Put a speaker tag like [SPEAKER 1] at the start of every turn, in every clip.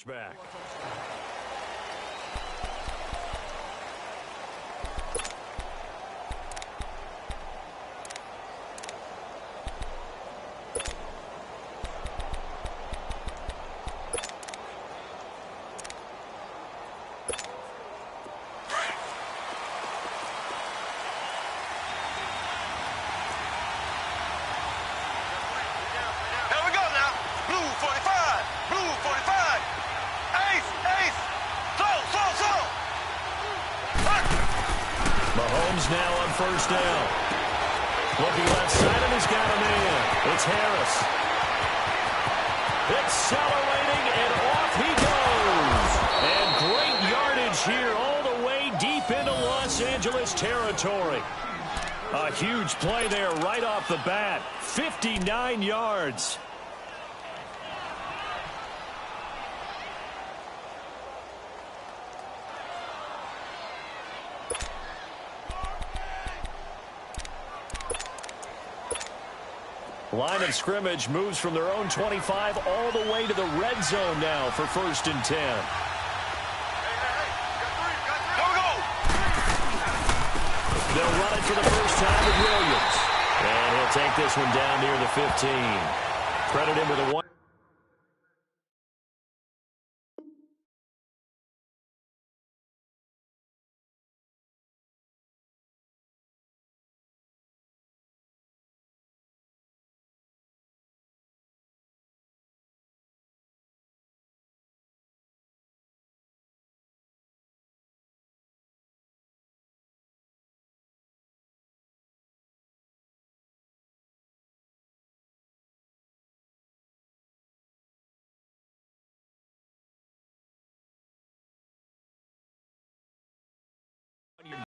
[SPEAKER 1] Back. Mahomes now on first down. Looking left side, and he's got a man. It's Harris. Accelerating, and off he goes. And great yardage here all the way deep into Los Angeles territory. A huge play there right off the bat. 59 yards. Line of scrimmage moves from their own 25 all the way to the red zone now for 1st and 10. They'll run it for the first time with Williams. And he'll take this one down near the 15. Credit him with a one.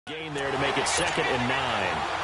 [SPEAKER 1] Gain there to make it 2nd and 9.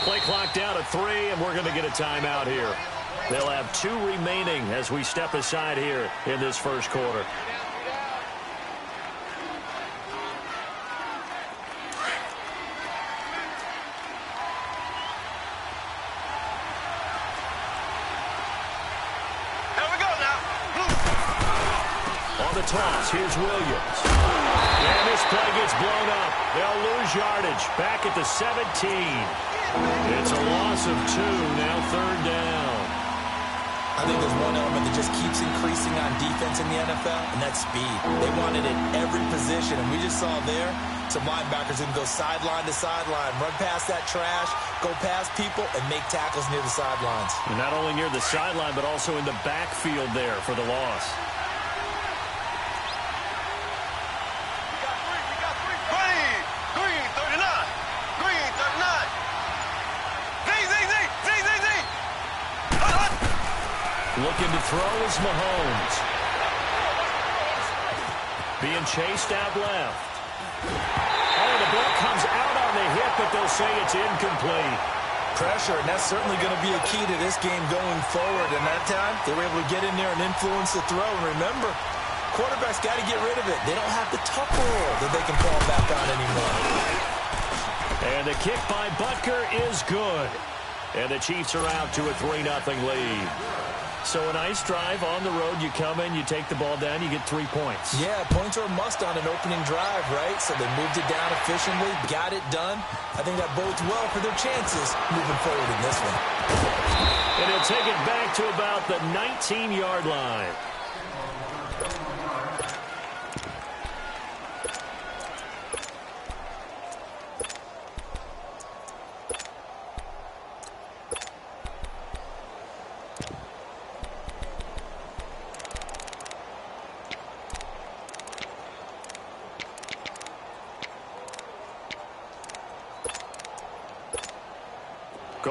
[SPEAKER 1] Play clock down to 3, and we're going to get a timeout here. They'll have 2 remaining as we step aside here in this first quarter.
[SPEAKER 2] Here we go now.
[SPEAKER 1] On the toss, here's Williams. And this play gets blown up. They'll lose yardage back at the 17. It's a loss of 2, now 3rd down.
[SPEAKER 3] I think there's one element that just keeps increasing on defense in the NFL, and that's speed. They want it at every position, and we just saw there some linebackers who can go sideline to sideline, run past that trash, go past people, and make tackles near the sidelines.
[SPEAKER 1] And not only near the sideline, but also in the backfield there for the loss. Looking to throw is Mahomes. Being chased out left. Oh, the ball comes out on the hip, but they'll say it's incomplete.
[SPEAKER 3] Pressure, and that's certainly going to be a key to this game going forward. And that time, they were able to get in there and influence the throw. And remember, quarterbacks got to get rid of it. They don't have the tough roll that they can fall back on anymore.
[SPEAKER 1] And the kick by Butker is good. And the Chiefs are out to a 3-0 lead. So a nice drive on the road. You come in, you take the ball down, you get 3 points.
[SPEAKER 3] Yeah, points are a must on an opening drive, right? So they moved it down efficiently, got it done. I think that bodes well for their chances moving forward in this one.
[SPEAKER 1] And he'll take it back to about the 19-yard line.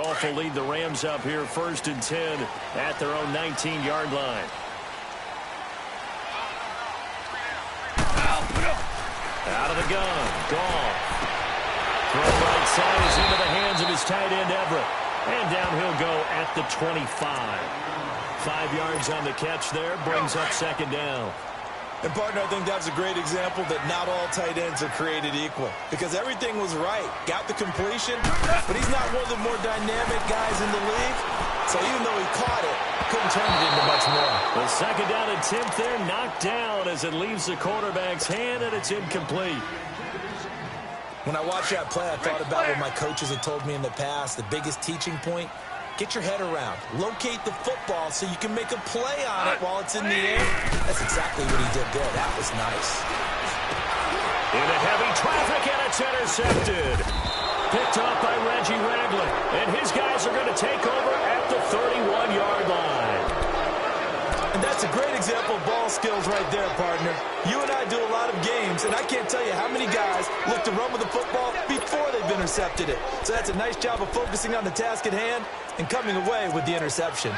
[SPEAKER 1] Goff will lead the Rams up here 1st and 10 at their own 19-yard line. Out of the gun, Goff. Throw right side is into the hands of his tight end, Everett. And down he'll go at the 25. 5 yards on the catch there, brings up 2nd down.
[SPEAKER 3] And, partner, I think that's a great example that not all tight ends are created equal. Because everything was right. Got the completion, but he's not one of the more dynamic guys in the league. So even though he caught it, couldn't turn it into much more.
[SPEAKER 1] The 2nd down attempt there knocked down as it leaves the quarterback's hand, and it's incomplete.
[SPEAKER 3] When I watched that play, I thought about what my coaches had told me in the past. The biggest teaching point, get your head around. Locate the football so you can make a play on it while it's in the air. That's exactly what he did there. That was nice.
[SPEAKER 1] Into heavy traffic, and it's intercepted. Picked up by Reggie Ragland. And his guys are going to take over at the 31-yard line.
[SPEAKER 3] And that's a great example of ball skills right there, partner. You and I do a lot of games, and I can't tell you how many guys look to run with the football before they've intercepted it. So that's a nice job of focusing on the task at hand and coming away with the interception.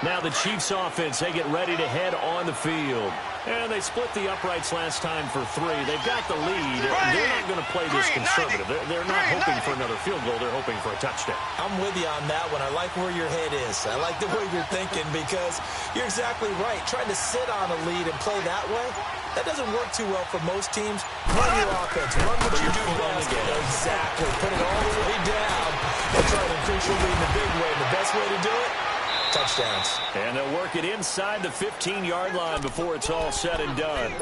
[SPEAKER 1] Now the Chiefs offense, they get ready to head on the field. And they split the uprights last time for 3. They've got the lead. They're not going to play this conservative. They're not hoping for another field goal. They're hoping for a touchdown.
[SPEAKER 3] I'm with you on that one. I like where your head is. I like the way you're thinking because you're exactly right. Trying to sit on a lead and play that way, that doesn't work too well for most teams. Run your offense. Run what you do best. Exactly. Put it all the way down and try to increase your lead in a big way. And the best way to do it, touchdowns.
[SPEAKER 1] And they'll work it inside the 15-yard line before it's all said and done.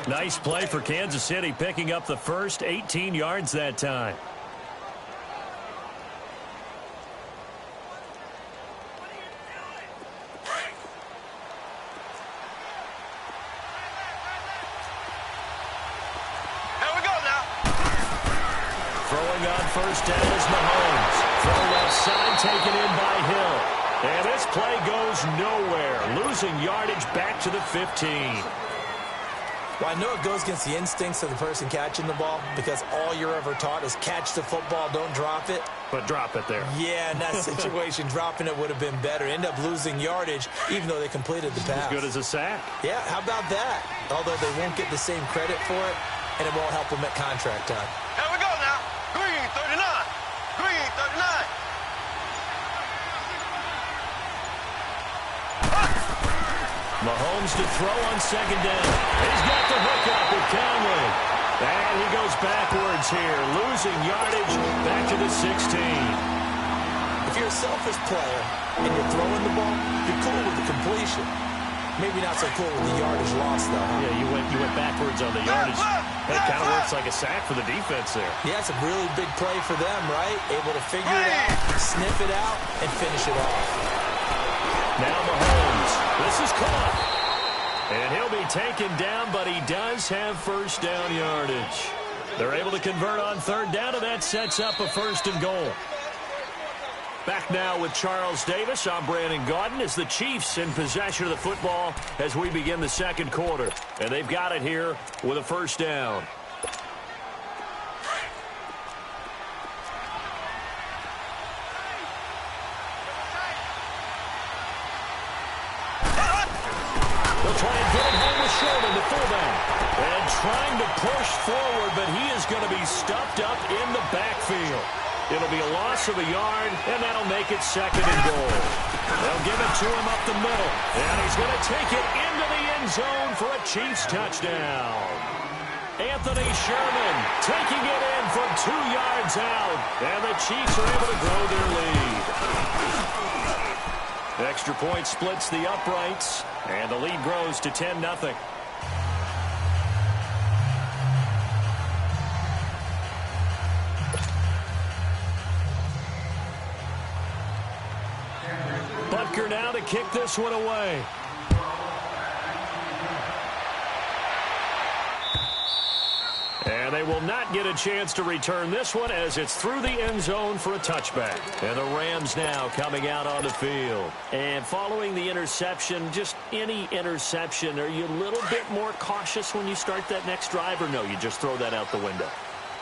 [SPEAKER 1] Nice play for Kansas City, picking up the first 18 yards that time.
[SPEAKER 2] Here we go now.
[SPEAKER 1] Throwing on 1st down is Mahomes. Throw left side, taken in by Hill. And this play goes nowhere, losing yardage back to the 15.
[SPEAKER 3] Well, I know it goes against the instincts of the person catching the ball because all you're ever taught is catch the football, don't drop it.
[SPEAKER 1] But drop it there.
[SPEAKER 3] Yeah, in that situation, dropping it would have been better. End up losing yardage even though they completed the pass.
[SPEAKER 1] As good as a sack.
[SPEAKER 3] Yeah, how about that? Although they won't get the same credit for it, and it won't help them at contract time.
[SPEAKER 2] Here we go now. Green 39. Green 39.
[SPEAKER 1] Mahomes to throw on 2nd down. He's got the hook up with Conley. And he goes backwards here, losing yardage back to the 16.
[SPEAKER 3] If you're a selfish player and you're throwing the ball, you're cool with the completion. Maybe not so cool with the yardage loss, though. Huh?
[SPEAKER 1] Yeah, you went backwards on the yardage. It kind of works like a sack for the defense there.
[SPEAKER 3] Yeah, it's a really big play for them, right? Able to figure it out, sniff it out, and finish it off.
[SPEAKER 1] Now Mahomes. This is caught. And he'll be taken down, but he does have 1st down yardage. They're able to convert on 3rd down, and that sets up a 1st and goal. Back now with Charles Davis. I'm Brandon Gaudin as the Chiefs in possession of the football as we begin the 2nd quarter. And they've got it here with a 1st down. Try and get it home with Sherman, the fullback. And trying to push forward, but he is going to be stuffed up in the backfield. It'll be a loss of a yard, and that'll make it 2nd and goal. They'll give it to him up the middle. And he's going to take it into the end zone for a Chiefs touchdown. Anthony Sherman taking it in from 2 yards out. And the Chiefs are able to grow their lead. Extra point splits the uprights, and the lead grows to 10-0. Butker now to kick this one away. And they will not get a chance to return this one as it's through the end zone for a touchback. And the Rams now coming out on the field. And following the interception, just any interception, are you a little bit more cautious when you start that next drive, or no, you just throw that out the window?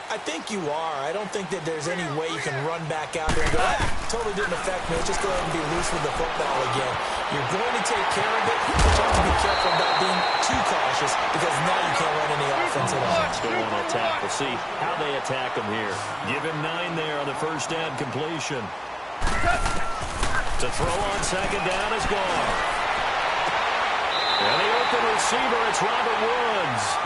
[SPEAKER 3] I think you are. I don't think that there's any way you can run back out there and go, totally didn't affect me. Let's just go ahead and be loose with the football again. You're going to take care of it, but you have to be careful about being too cautious because now you can't run any offense at all.
[SPEAKER 1] Let's go on attack. We'll see how they attack him here. Give him 9 there on the first down completion. To throw on second down is gone. And the open receiver, it's Robert Woods.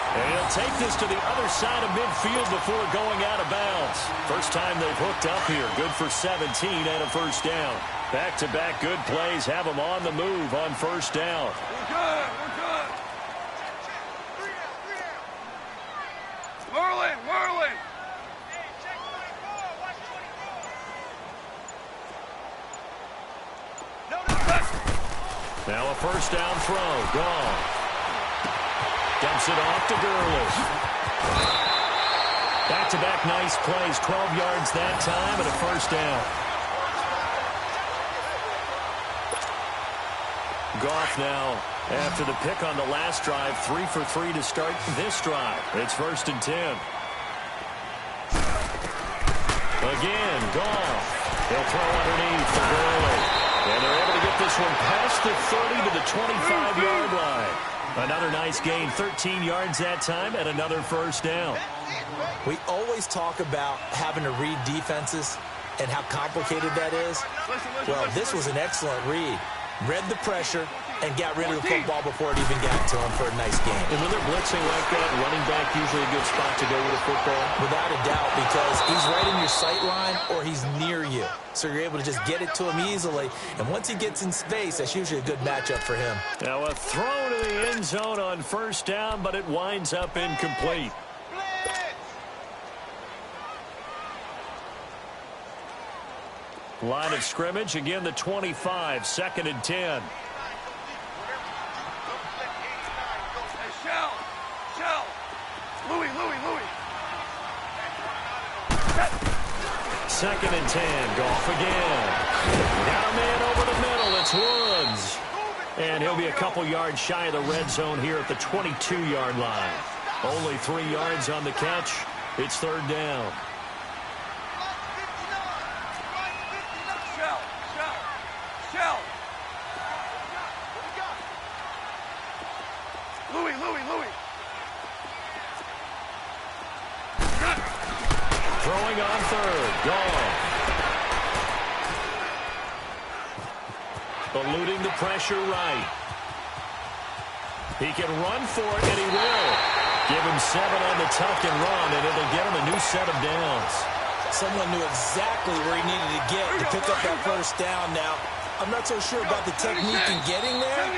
[SPEAKER 1] And he'll take this to the other side of midfield before going out of bounds. First time they've hooked up here. Good for 17 and a first down. Back-to-back good plays have them on the move on first down.
[SPEAKER 2] We're good. Whirling.
[SPEAKER 1] Now a first down throw. Gone. Dumps it off to Gurley. Back-to-back nice plays. 12 yards that time and a first down. Goff now, after the pick on the last drive, 3 for 3 to start this drive. It's first and 10. Again, Goff. He'll throw underneath to Gurley. And they're able to get this one past the 30 to the 25-yard line. Another nice gain, 13 yards that time, and another first down.
[SPEAKER 3] We always talk about having to read defenses and how complicated that is. Well, this was an excellent read. Read the pressure and got rid of the football before it even got to him for a nice game.
[SPEAKER 1] And when they're blitzing like that, running back usually a good spot to go with a football?
[SPEAKER 3] Without a doubt, because he's right in your sight line or he's near you. So you're able to just get it to him easily. And once he gets in space, that's usually a good matchup for him.
[SPEAKER 1] Now a throw to the end zone on first down, but it winds up incomplete. Line of scrimmage, again the 25, second and 10.
[SPEAKER 2] Louis.
[SPEAKER 1] Second and 10, Goff again. Got a man over the middle, it's Woods. And he'll be a couple yards shy of the red zone here at the 22-yard line. Only 3 yards on the catch. It's third down.
[SPEAKER 2] Shell. Louis.
[SPEAKER 1] Throwing on third. Goff. Eluding the pressure right. He can run for it, and he will. Give him 7 on the tuck and run, and it'll get him a new set of downs.
[SPEAKER 3] Someone knew exactly where he needed to get to pick up that first down now. I'm not so sure about the technique in getting there,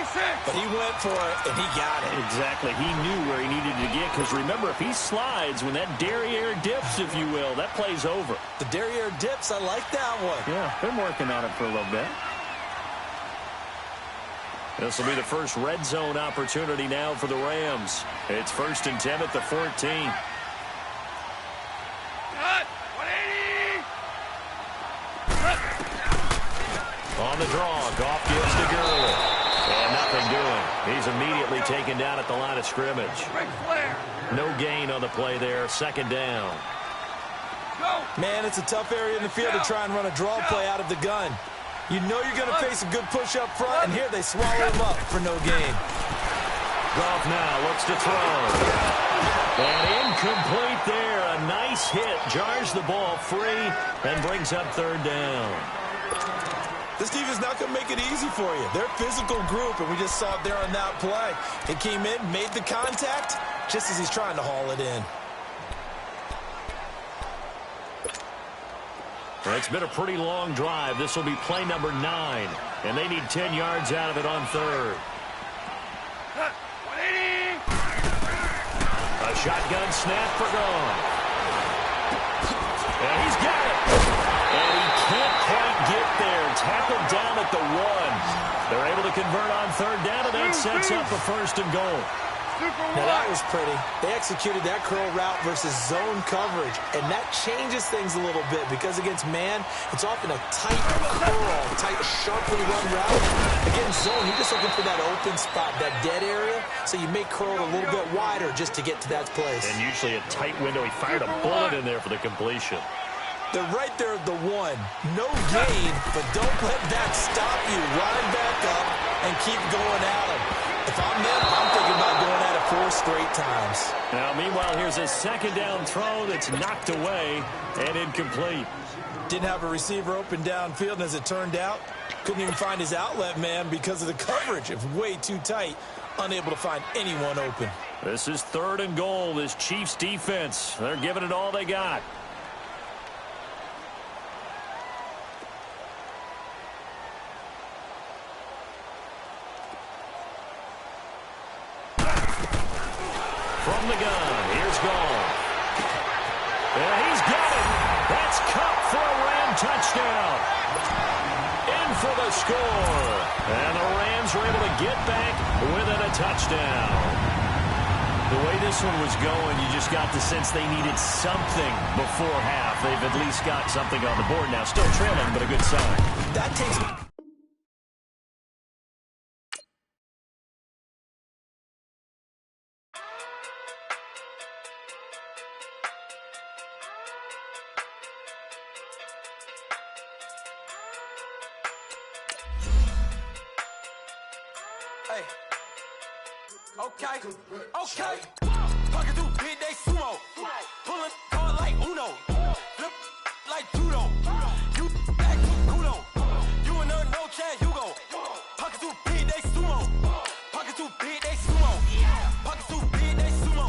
[SPEAKER 3] but he went for it, and he got it.
[SPEAKER 1] Exactly. He knew where he needed to get, because remember, if he slides, when that derriere dips, if you will, that play's over.
[SPEAKER 3] The derriere dips, I like that one.
[SPEAKER 1] Yeah, been working on it for a little bit. This will be the first red zone opportunity now for the Rams. It's first and 10 at the 14. On the draw, Goff gives to Gurley. And nothing doing. He's immediately taken down at the line of scrimmage. No gain on the play there. Second down.
[SPEAKER 3] Man, it's a tough area in the field to try and run a draw play out of the gun. You know you're going to face a good push up front, and here they swallow him up for no gain.
[SPEAKER 1] Goff now looks to throw. And incomplete there. A nice hit. Jars the ball free and brings up third down.
[SPEAKER 3] This defense not going to make it easy for you. They're a physical group, and we just saw it there on that play. He came in, made the contact, just as he's trying to haul it in.
[SPEAKER 1] Well, it's been a pretty long drive. This will be play number 9, and they need 10 yards out of it on third. A shotgun snap for Goff. And he's got it. And he can't quite get there. Tackled down at the 1. They're able to convert on third down, and that sets up a first and goal.
[SPEAKER 3] Now that was pretty. They executed that curl route versus zone coverage, and that changes things a little bit because against man, it's often a tight curl, tight, sharply run route. Against in zone. You're just looking for that open spot, that dead area, so you may curl it a little bit wider just to get to that place.
[SPEAKER 1] And usually a tight window. He fired a bullet in there for the completion.
[SPEAKER 3] They're right there at the one. No gain, but don't let that stop you. Line back up and keep going at them. If I'm them, I'm thinking about going at it 4 straight times.
[SPEAKER 1] Now, meanwhile, here's a second down throw that's knocked away and incomplete.
[SPEAKER 3] Didn't have a receiver open downfield, and as it turned out, couldn't even find his outlet man because of the coverage. It was way too tight, unable to find anyone open.
[SPEAKER 1] This is 3rd and goal. This Chiefs defense, they're giving it all they got. From the gun, here's Goff. And he's got it. That's Kupp for a Ram touchdown. In for the score. And the Rams are able to get back within a touchdown. The way this one was going, you just got the sense they needed something before half. They've at least got something on the board now. Still trailing, but a good sign.
[SPEAKER 3] That takes...
[SPEAKER 4] Hey. Okay. Pocket through big day sumo. Pulling card like Uno. Flip like judo. You act kudo. You and her no chance, you go. Pocket through big day sumo. Pocket through big day sumo. Pocket through big day sumo.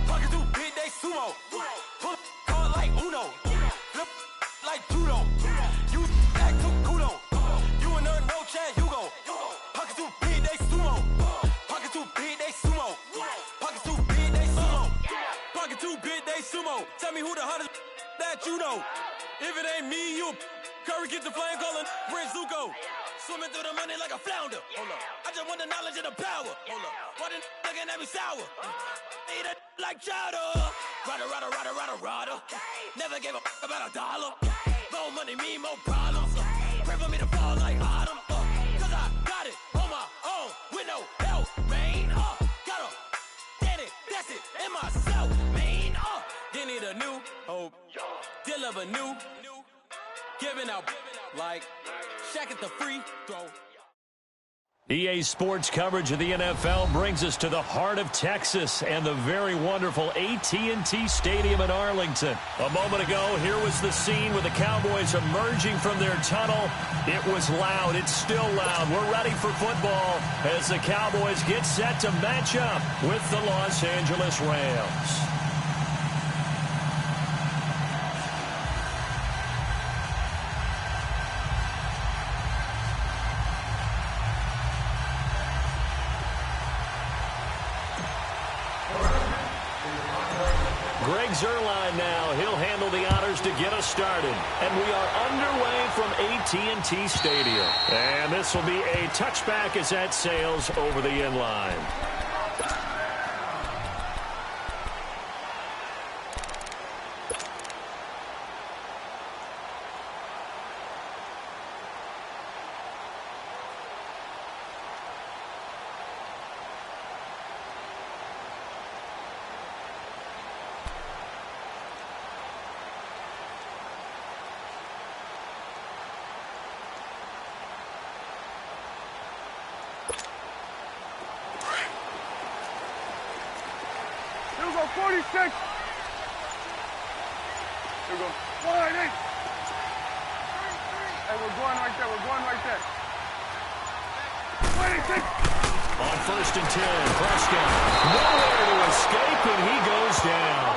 [SPEAKER 4] Pocket through big day sumo. Pull card like Uno. Flip like judo. You act kudo. You and her no chance, you go. Pocket through big day sumo. Pocket through big day sumo. Pocket through big day sumo. Pocket through big day sumo. Tell me who the hottest that you know. If it ain't me, you Curry get the flame calling Prince Zuko. Swimming through the money like a flounder. Hold up. I just want the knowledge and the power. Hold up. Why the looking at me sour? Eat it like chowder. Rada. Never gave a about $1. More money, me, more problems. Pray for me to fall like autumn. Cause I got it on my own with no help, man. Got a daddy, that's it, and myself, man. They need a new hope. Deal of a new. Giving out like Shaq at the free throw.
[SPEAKER 1] EA Sports coverage of the NFL brings us to the heart of Texas and the very wonderful AT&T Stadium in Arlington. A moment ago, here was the scene with the Cowboys emerging from their tunnel. It was loud. It's still loud. We're ready for football as the Cowboys get set to match up with the Los Angeles Rams. Greg Zuerlein now. He'll handle the honors to get us started. And we are underway from AT&T Stadium. And this will be a touchback as that sails over the end line.
[SPEAKER 5] Here we go, 46. Here we go, 188. Hey, we're going right there. 26.
[SPEAKER 1] On 1st and 10, Prescott nowhere to escape, and he goes down.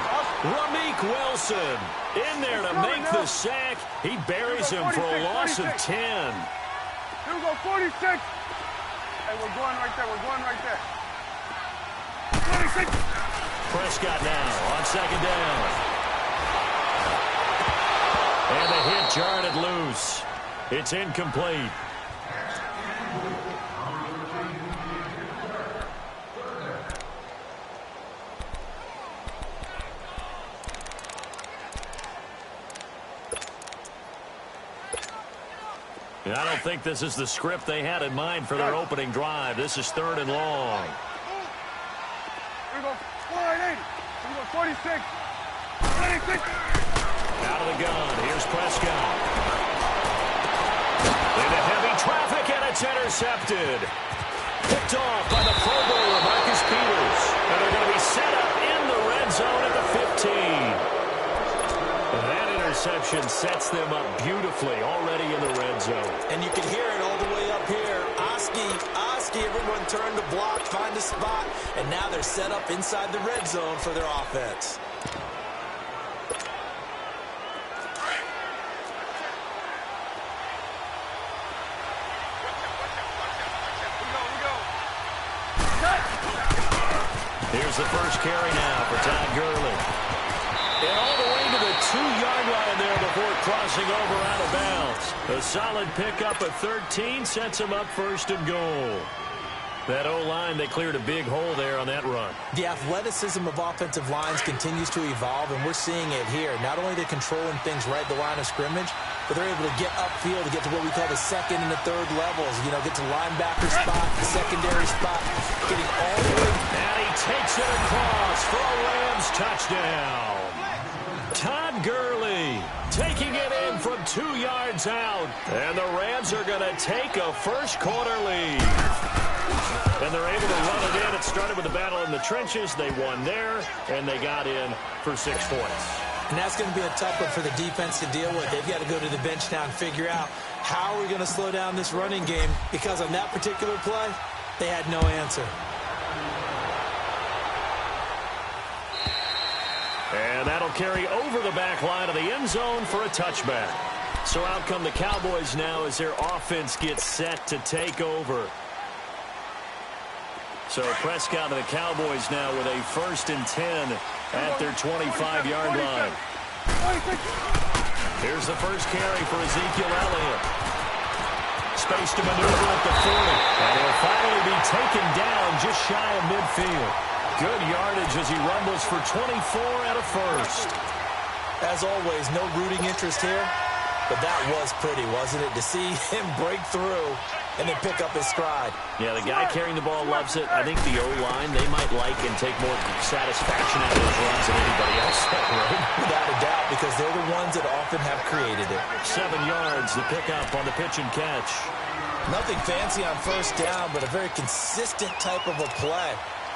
[SPEAKER 1] Ramik Wilson in there to make the sack. He buries him for a loss of 10.
[SPEAKER 5] Here we go, 46. Hey, we're going right there. 26.
[SPEAKER 1] Prescott now on 2nd down. And the hit jarred it loose. It's incomplete. And I don't think this is the script they had in mind for their opening drive. This is 3rd and long.
[SPEAKER 5] Here we go. 480. Here we go. 46. 26.
[SPEAKER 1] Out of the gun. Here's Prescott. Into heavy traffic, and it's intercepted. Picked off by the Pro Bowler, Marcus Peters. And they're going to be set up in the red zone at the 15. That interception sets them up beautifully already in the red zone.
[SPEAKER 3] And you can hear it all the way up here. Oski, everyone turned to block, find a spot, and now they're set up inside the red zone for their offense.
[SPEAKER 1] Here's the first carry now for Todd Gurley. And all the way to the 2-yard line there before crossing over out of bounds. A solid pickup of 13 sets him up 1st and goal. That O-line, they cleared a big hole there on that run.
[SPEAKER 3] The athleticism of offensive lines continues to evolve, and we're seeing it here. Not only are they controlling things right at the line of scrimmage, but they're able to get upfield to get to what we call the 2nd and the 3rd levels. You know, get to linebacker spot, the secondary spot, getting all the way.
[SPEAKER 1] And he takes it across for a Rams touchdown. Todd Gurley taking it in from 2 yards out. And the Rams are going to take a first-quarter lead. And they're able to run it in. It started with a battle in the trenches. They won there, and they got in for 6 points.
[SPEAKER 3] And that's going to be a tough one for the defense to deal with. They've got to go to the bench now and figure out how are we going to slow down this running game, because on that particular play, they had no answer.
[SPEAKER 1] And that'll carry over the back line of the end zone for a touchback. So out come the Cowboys now as their offense gets set to take over. So Prescott and the Cowboys now with a 1st and 10 at their 25-yard line. Here's the first carry for Ezekiel Elliott. Space to maneuver at the 40. And he'll finally be taken down just shy of midfield. Good yardage as he rumbles for 24 and a first.
[SPEAKER 3] As always, no rooting interest here, but that was pretty, wasn't it? To see him break through and then pick up his stride.
[SPEAKER 1] Yeah, the guy carrying the ball loves it. I think the O-line, they might like and take more satisfaction out of those runs than anybody else. Right?
[SPEAKER 3] Without a doubt, because they're the ones that often have created it.
[SPEAKER 1] 7 yards, the pickup on the pitch and catch.
[SPEAKER 3] Nothing fancy on 1st down, but a very consistent type of a play.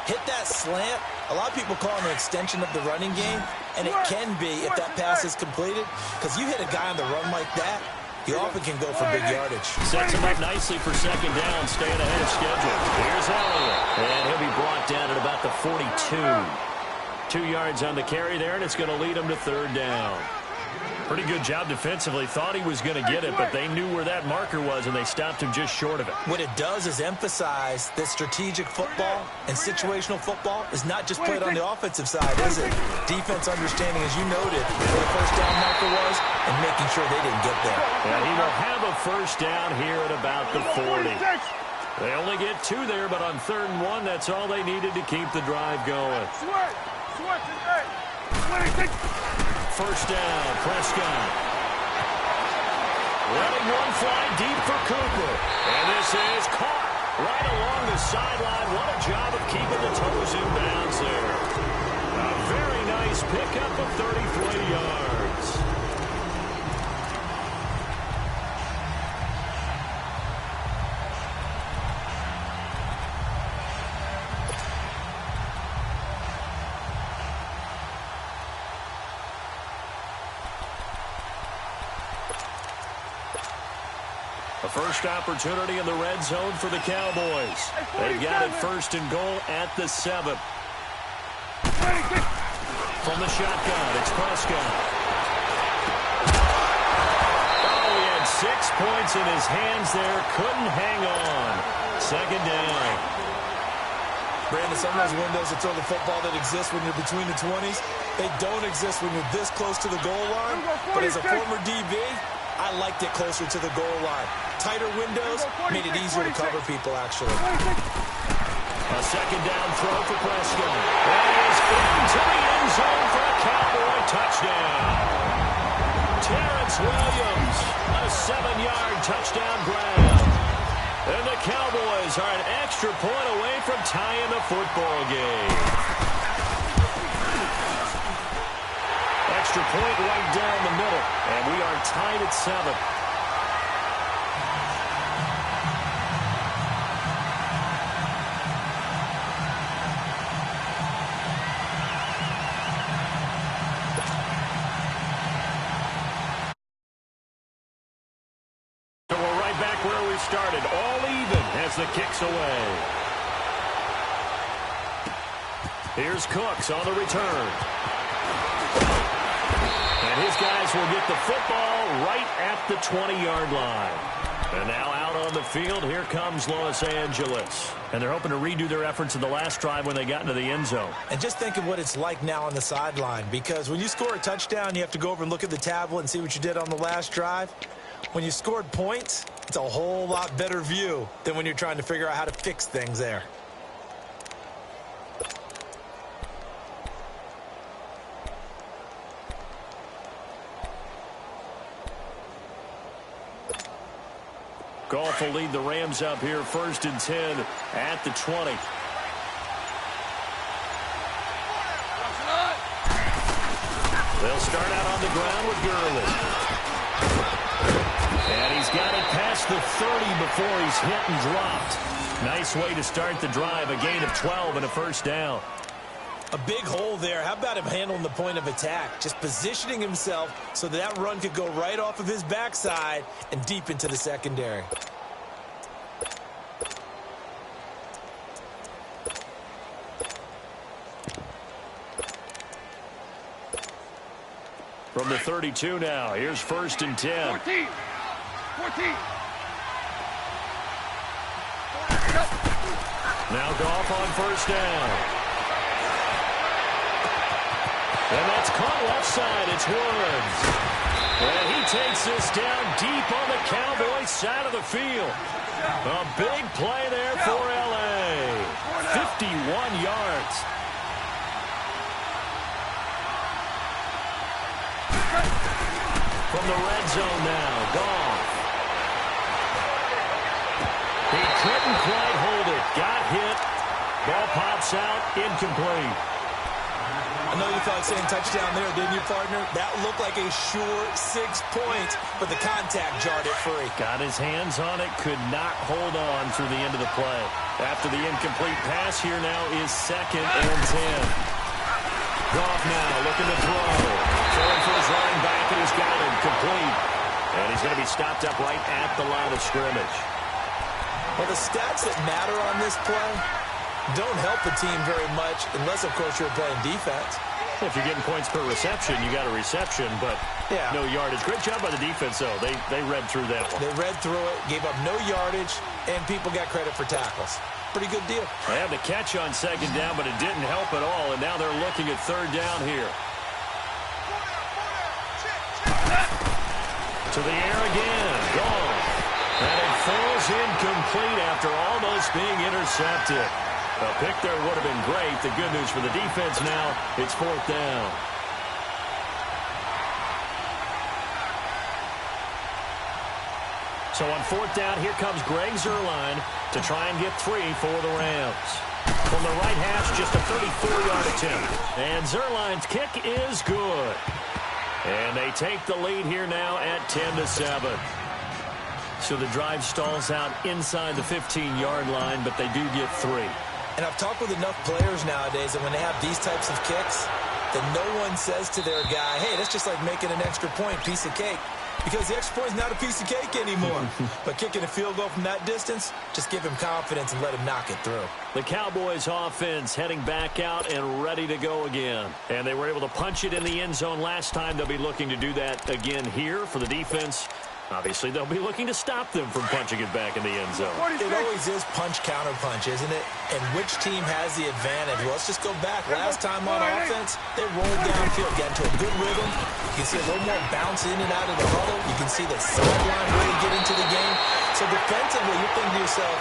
[SPEAKER 3] Hit that slant. A lot of people call it an extension of the running game, and it can be if that pass is completed, because you hit a guy on the run like that, you often can go for big yardage.
[SPEAKER 1] Sets him up nicely for 2nd down, staying ahead of schedule. Here's Elliott, and he'll be brought down at about the 42. 2 yards on the carry there, and it's going to lead him to 3rd down. Pretty good job defensively. Thought he was going to get it, but they knew where that marker was, and they stopped him just short of it.
[SPEAKER 3] What it does is emphasize that strategic football and situational football is not just played on the offensive side, is it? Defense understanding, as you noted, where the 1st down marker was and making sure they didn't get there.
[SPEAKER 1] And he will have a 1st down here at about the 40. They only get 2 there, but on 3rd and 1, that's all they needed to keep the drive going. First down, Prescott. Letting one fly deep for Cooper. And this is caught right along the sideline. What a job of keeping the toes in bounds there. A very nice pickup of 33 yards. A first opportunity in the red zone for the Cowboys. They've got it 1st and goal at the 7. From the shotgun, it's Prescott. Oh, he had 6 points in his hands there. Couldn't hang on. 2nd down.
[SPEAKER 3] Brandon, some of those windows to throw the football that exist when you're between the 20s, they don't exist when you're this close to the goal line. But as a former DB, I liked it closer to the goal line. Tighter windows made it easier to cover people, actually.
[SPEAKER 1] A 2nd down throw for Prescott. That is into the end zone for a Cowboy touchdown. Terrence Williams, a 7-yard touchdown grab. And the Cowboys are an extra point away from tying the football game. Extra point right down the middle. And we are tied at 7. Started all even as the kick's away. Here's Cooks on the return. And his guys will get the football right at the 20-yard line. And now out on the field, here comes Los Angeles. And they're hoping to redo their efforts in the last drive when they got into the end zone.
[SPEAKER 3] And just think of what it's like now on the sideline, because when you score a touchdown, you have to go over and look at the tablet and see what you did on the last drive. When you scored points, it's a whole lot better view than when you're trying to figure out how to fix things there.
[SPEAKER 1] Goff will lead the Rams up here 1st and 10 at the 20. They'll start out on the ground with Gurley. And he's got it past the 30 before he's hit and dropped. Nice way to start the drive, a gain of 12 and a first down.
[SPEAKER 3] A big hole there. How about him handling the point of attack? Just positioning himself so that run could go right off of his backside and deep into the secondary.
[SPEAKER 1] From the 32 now, here's 1st and 10.
[SPEAKER 5] 14.
[SPEAKER 1] Now Goff on 1st down. And that's caught left side. It's Woods. And he takes this down deep on the Cowboys side of the field. A big play there for L.A. 51 yards. From the red zone now, Goff. He couldn't quite hold it. Got hit. Ball pops out. Incomplete.
[SPEAKER 3] I know you thought saying touchdown there, didn't you, partner? That looked like a sure 6 points, but the contact jarred it free.
[SPEAKER 1] Got his hands on it. Could not hold on through the end of the play. After the incomplete pass, here now is 2nd and 10. Goff now looking to throw. Throwing for his running back, and he's got him complete. And he's going to be stopped up right at the line of scrimmage.
[SPEAKER 3] Well, the stats that matter on this play don't help the team very much unless, of course, you're playing defense.
[SPEAKER 1] If you're getting points per reception, you got a reception, but no yardage. Great job by the defense, though. They read through that one.
[SPEAKER 3] They read through it, gave up no yardage, and people got credit for tackles. Pretty good deal.
[SPEAKER 1] They had the catch on 2nd down, but it didn't help at all, and now they're looking at 3rd down here. To the air again. Gone. And it falls incomplete after almost being intercepted. A pick there would have been great. The good news for the defense now, it's 4th down. So on 4th down, here comes Greg Zuerlein to try and get 3 for the Rams. From the right hash, just a 34-yard attempt. And Zuerlein's kick is good. And they take the lead here now at 10-7. So the drive stalls out inside the 15-yard line, but they do get 3.
[SPEAKER 3] And I've talked with enough players nowadays that when they have these types of kicks, that no one says to their guy, hey, that's just like making an extra point, piece of cake. Because the extra point is not a piece of cake anymore. But kicking a field goal from that distance, just give him confidence and let him knock it through.
[SPEAKER 1] The Cowboys offense heading back out and ready to go again. And they were able to punch it in the end zone last time. They'll be looking to do that again here for the defense. Obviously, they'll be looking to stop them from punching it back in the end zone.
[SPEAKER 3] It always is punch-counter-punch, isn't it? And which team has the advantage? Well, let's just go back. Last time on offense, they rolled downfield, got into a good rhythm. You can see a little more bounce in and out of the huddle. You can see the sideline really get into the game. So defensively, you're thinking to yourself,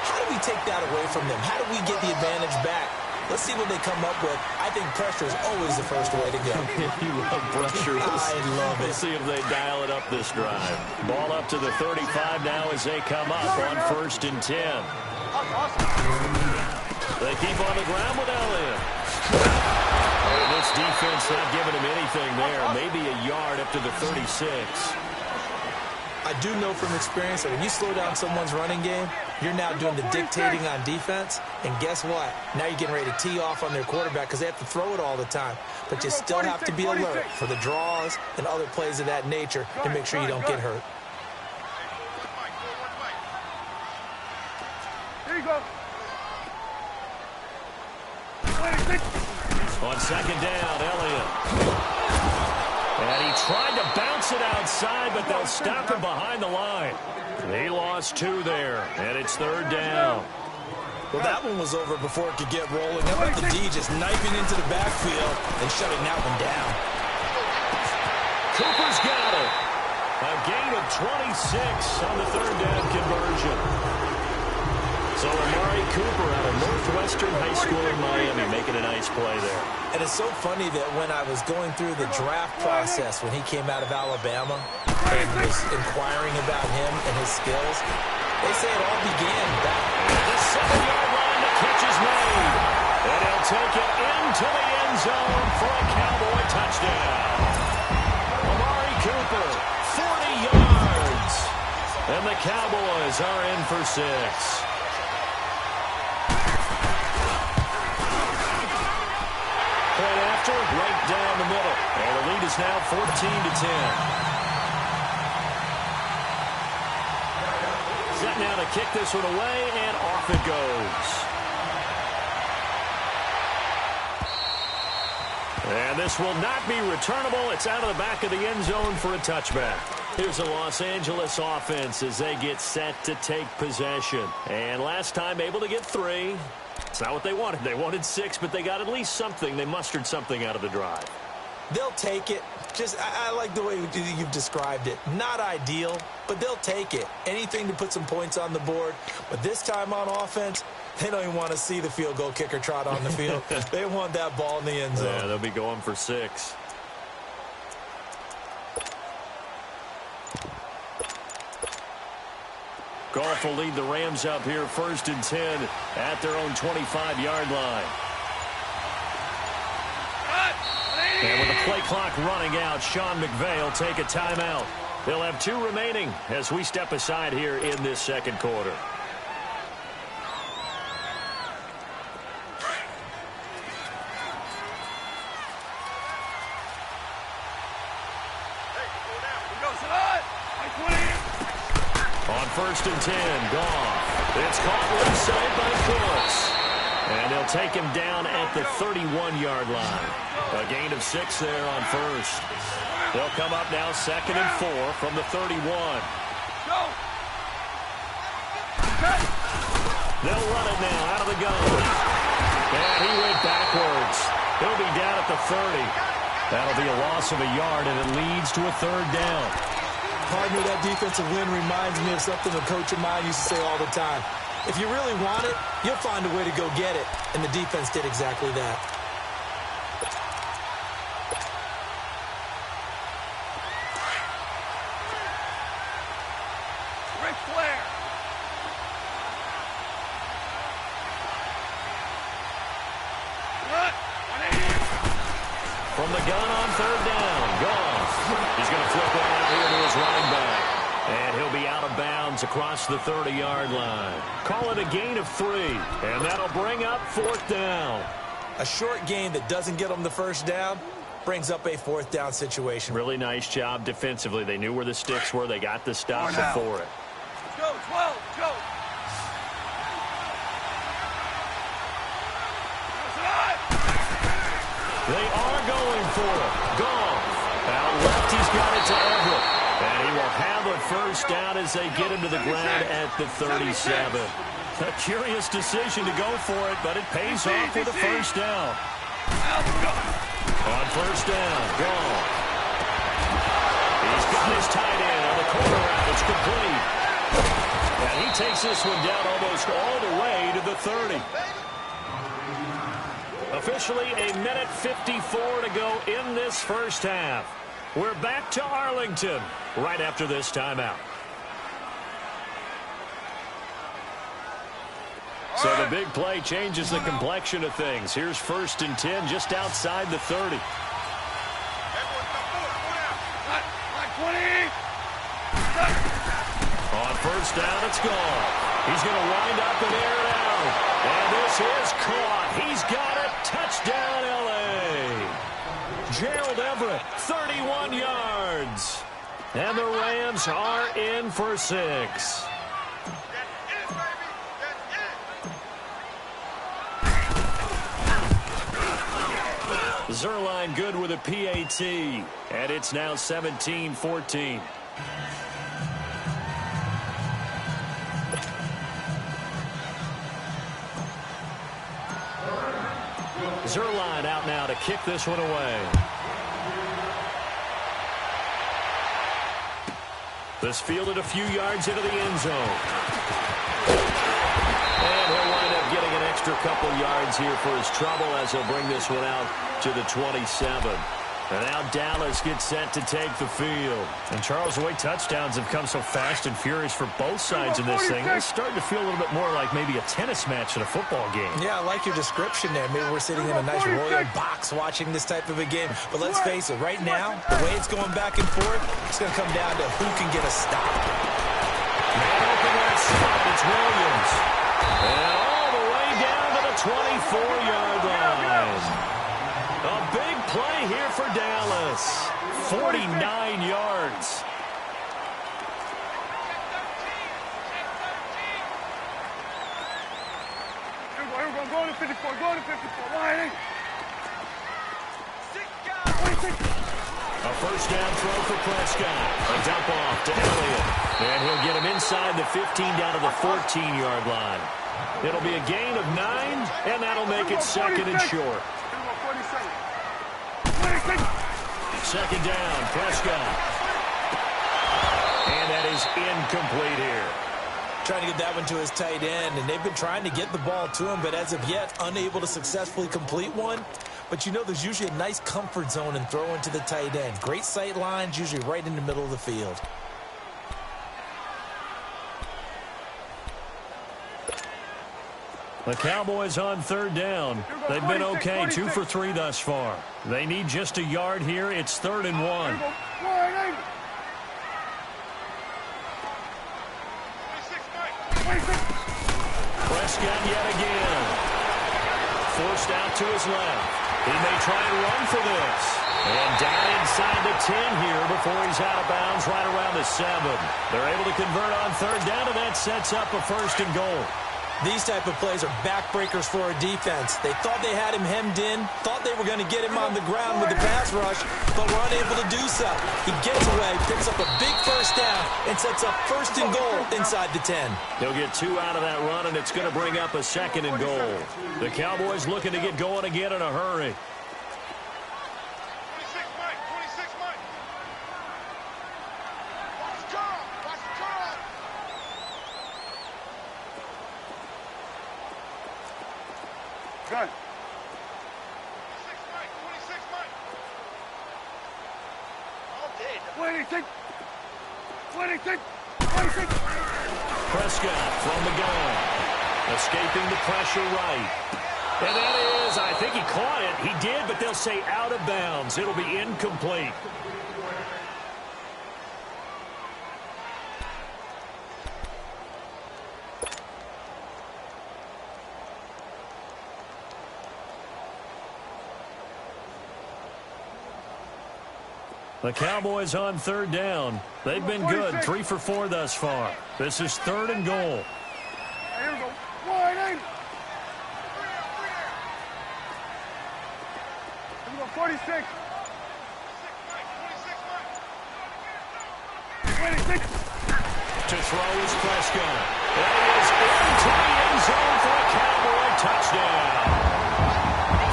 [SPEAKER 3] how do we take that away from them? How do we get the advantage back? Let's see what they come up with. I think pressure is always the first way to go.
[SPEAKER 1] You love pressure.
[SPEAKER 3] I love it.
[SPEAKER 1] We'll see if they dial it up this drive. Ball up to the 35 now as they come up on 1st and 10. They keep on the ground with Elliott. This defense not giving him anything there. Maybe a yard up to the 36.
[SPEAKER 3] I do know from experience that when you slow down someone's running game, you're now doing the dictating on defense. And guess what? Now you're getting ready to tee off on their quarterback because they have to throw it all the time. But you still have to be alert for the draws and other plays of that nature to make sure you don't get hurt.
[SPEAKER 5] Here you go.
[SPEAKER 1] On 2nd down, Elliott. And he tried to bounce it outside, but they'll stop him behind the line. They lost 2 there, and it's 3rd down.
[SPEAKER 3] Well, that one was over before it could get rolling. How about the D just knifing into the backfield and shutting that one down?
[SPEAKER 1] Cooper's got it. A gain of 26 on the 3rd down conversion. So Amari Cooper out of Northwestern High School in Miami making a nice play there.
[SPEAKER 3] And it's so funny that when I was going through the draft process when he came out of Alabama and was inquiring about him and his skills, they say it all began back.
[SPEAKER 1] The 7-yard line, the catch is made. And he'll take it into the end zone for a Cowboy touchdown. Amari Cooper, 40 yards. And the Cowboys are in for 6. Right down the middle. And the lead is now 14-10. Set now to kick this one away, and off it goes. And this will not be returnable. It's out of the back of the end zone for a touchback. Here's the Los Angeles offense as they get set to take possession. And last time able to get 3. It's not what they wanted. They wanted 6, but they got at least something. They mustered something out of the drive.
[SPEAKER 3] They'll take it. I like the way you've described it. Not ideal, but they'll take it. Anything to put some points on the board. But this time on offense, they don't even want to see the field goal kicker trot on the field. They want that ball in the end zone.
[SPEAKER 1] Yeah, they'll be going for 6. Goff will lead the Rams up here 1st and 10 at their own 25-yard line. And with the play clock running out, Sean McVay will take a timeout. They'll have 2 remaining as we step aside here in this 2nd quarter. On 1st and 10, Goff. It's caught left side by Phillips. And they'll take him down at the 31-yard line. A gain of 6 there on 1st. They'll come up now 2nd and 4 from the 31. They'll run it now out of the gun. And he went backwards. He'll be down at the 30. That'll be a loss of a yard, and it leads to a 3rd down.
[SPEAKER 3] Partner, that defensive win reminds me of something a coach of mine used to say all the time. If you really want it, you'll find a way to go get it. And the defense did exactly that.
[SPEAKER 5] Ric Flair.
[SPEAKER 1] From the gun on 3rd down, Goff. He's going to flip it out here to his running back. And he'll be out of bounds across the 30-yard line. Call it a gain of 3, and that'll bring up 4th down.
[SPEAKER 3] A short gain that doesn't get them the 1st down brings up a 4th down situation.
[SPEAKER 1] Really nice job defensively. They knew where the sticks were. They got the stop before it.
[SPEAKER 5] Let's go, 12, go.
[SPEAKER 1] They are going for it. Goff. Out left, he's got it to Everett. And he will have a 1st down as they get him to the ground at the 37. A curious decision to go for it, but it pays off with a 1st down. On 1st down, Goff. He's got his tight end on the corner out. It's complete. And he takes this one down almost all the way to the 30. Officially a minute 54 to go in this first half. We're back to Arlington right after this timeout. So the big play changes the complexion of things. Here's 1st and 10 just outside the 30. On first down, it's gone. He's going to wind up and air it out. And this is caught. He's got it. Touchdown, L.A. Gerald Everett, 31 yards. And the Rams are in for 6. Zuerlein good with a PAT. And it's now 17-14. Zuerlein out now to kick this one away. This fielded a few yards into the end zone. And he'll wind up getting an extra couple yards here for his trouble as he'll bring this one out to the 27. And now Dallas gets set to take the field. And Charles, the way touchdowns have come so fast and furious for both sides in this thing, it's starting to feel a little bit more like maybe a tennis match in a football game.
[SPEAKER 3] Yeah, I like your description there. Maybe we're sitting in a nice royal box watching this type of a game. But let's face it, right now, the way it's going back and forth, it's going to come down to who can get a stop.
[SPEAKER 1] Man open that spot, it's Williams. And all the way down to the 24-yard line. A big play here for Dallas. 49 yards.
[SPEAKER 5] Here we go. Go to 54. Go to 54. Line 8.
[SPEAKER 1] A first down throw for Prescott. A dump off to Elliott. And he'll get him inside the 15 down to the 14-yard line. It'll be a gain of 9, and that'll make it 2nd and short. Second down, Prescott. And that is incomplete here.
[SPEAKER 3] Trying to get that one to his tight end, and they've been trying to get the ball to him, but as of yet, unable to successfully complete one. But you know there's usually a nice comfort zone in throwing to the tight end. Great sight lines, usually right in the middle of the field.
[SPEAKER 1] The Cowboys on 3rd down. They've been okay, 2 for 3 thus far. They need just a yard here. It's 3rd and 1. Prescott yet again. Forced out to his left. He may try and run for this. And down inside the 10 here before he's out of bounds right around the 7. They're able to convert on 3rd down, and that sets up a 1st and goal.
[SPEAKER 3] These type of plays are backbreakers for a defense. They thought they had him hemmed in, thought they were going to get him on the ground with the pass rush, but were unable to do so. He gets away, picks up a big first down, and sets up 1st and goal inside the 10.
[SPEAKER 1] He'll get 2 out of that run, and it's going to bring up a 2nd and goal. The Cowboys looking to get going again in a hurry.
[SPEAKER 5] Gun. 26.
[SPEAKER 1] Prescott from the gun. Escaping the pressure right. And that is, I think he caught it. He did, but they'll say out of bounds. It'll be incomplete. The Cowboys on 3rd down. They've been good, 3 for 4 thus far. This is 3rd and goal.
[SPEAKER 5] Here we go. 180. Here we go. 46. 26.
[SPEAKER 1] To throw is Prescott. That is into the end zone for a Cowboy touchdown.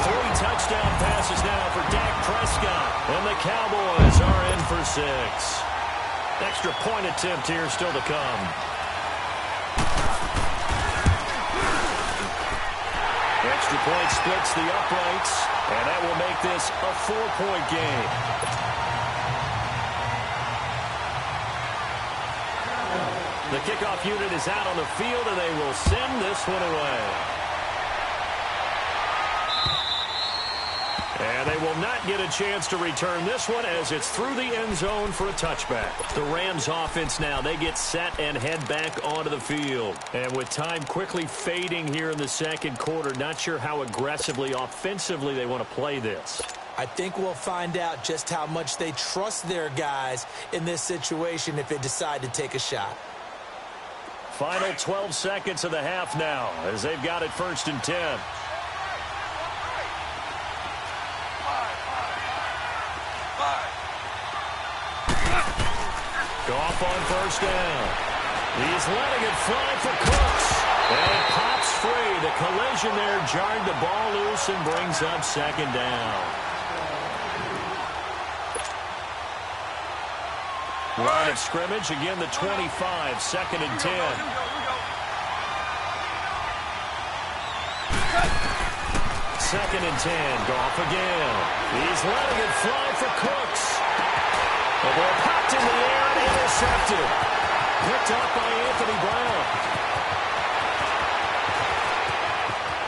[SPEAKER 1] 3 touchdown passes now for Dak Prescott. And the Cowboys are in for 6. Extra point attempt here still to come. Extra 3-point splits the uprights, and that will make this a 4-point game. The kickoff unit is out on the field, and they will send this one away. And they will not get a chance to return this one as it's through the end zone for a touchback. The Rams offense now, they get set and head back onto the field. And with time quickly fading here in the second quarter, not sure how aggressively, offensively they want to play this.
[SPEAKER 3] I think we'll find out just how much they trust their guys in this situation if they decide to take a shot.
[SPEAKER 1] Final 12 seconds of the half now as they've got it 1st and 10. Goff on 1st down. He's letting it fly for Cooks. And it pops free. The collision there jarred the ball loose and brings up 2nd down. Line of scrimmage, again the 25, 2nd and 10. 2nd and 10, Goff again. He's letting it fly for Cooks. The ball popped in the air and intercepted. Picked up by Anthony Brown.